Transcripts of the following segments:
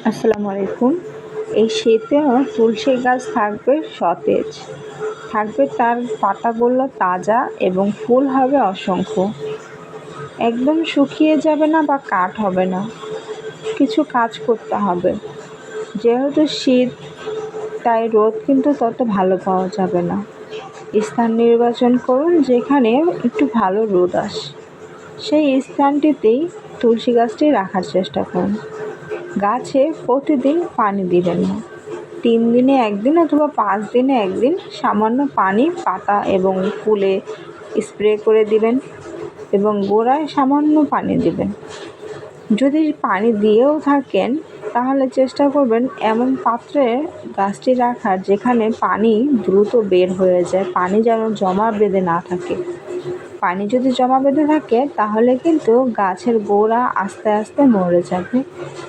আসসালামু আলাইকুম। এই শীতেও তুলসী গাছ থাকবে সতেজ, থাকবে তার পাতাগুলো তাজা এবং ফুল হবে অসংখ্য। একদম শুকিয়ে যাবে না বা কাঠ হবে না। কিছু কাজ করতে হবে, যেহেতু শীত তাই রোদ কিন্তু তত ভালো পাওয়া যাবে না। স্থান নির্বাচন করুন যেখানে একটু ভালো রোদ আসে, সেই স্থানটিতেই তুলসী গাছটি রাখার চেষ্টা করুন। গাছে প্রতিদিন পানি দিবেন না, 3 দিনে একদিন অথবা 5 দিনে একদিন সামান্য পানি পাতা এবং ফুলে স্প্রে করে দিবেন এবং গোড়ায় সামান্য পানি দিবেন। যদি পানি দিয়েও থাকেন তাহলে চেষ্টা করবেন এমন পাত্রে গাছটি রাখার যেখানে পানি দ্রুত বের হয়ে যায়, পানি যেন জমা বেঁধে না থাকে। পানি যদি জমা বেঁধে থাকে তাহলে কিন্তু গাছের গোড়া আস্তে আস্তে মরে যাবে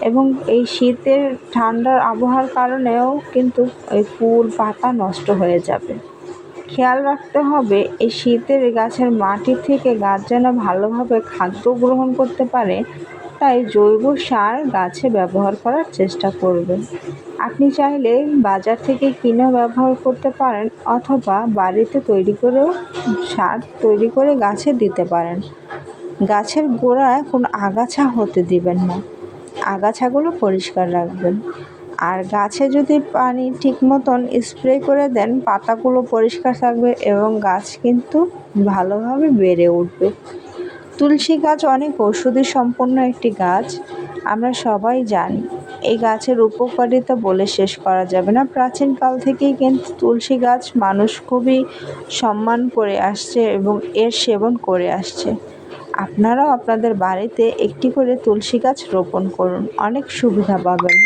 এবং এই শীতের ঠান্ডার আবহাওয়ার কারণেও কিন্তু এই ফুল পাতা নষ্ট হয়ে যাবে। খেয়াল রাখতে হবে এই শীতের গাছের মাটি থেকে গাছ যেন ভালোভাবে খাদ্য গ্রহণ করতে পারে, তাই জৈব সার গাছে ব্যবহার করার চেষ্টা করবেন। আপনি চাইলে বাজার থেকে কিনে ব্যবহার করতে পারেন অথবা বাড়িতে তৈরি করেও সার তৈরি করে গাছে দিতে পারেন। গাছের গোড়ায় কোনো আগাছা হতে দিবেন না, আগাছাগুলো পরিষ্কার রাখবেন। আর গাছে যদি পানি ঠিক মতন স্প্রে করে দেন পাতাগুলো পরিষ্কার থাকবে এবং গাছ কিন্তু ভালোভাবে বেড়ে উঠবে। তুলসী গাছ অনেক ঔষধি সম্পন্ন একটি গাছ, আমরা সবাই জানি। এই গাছের উপকারিতা বলে শেষ করা যাবে না। প্রাচীনকাল থেকেই কিন্তু তুলসী গাছ মানুষ খুবই সম্মান করে আসছে এবং এর সেবন করে আসছে। আপনারাও আপনাদের বাড়িতে একটি করে তুলসী গাছ রোপণ করুন, অনেক সুবিধা পাবেন।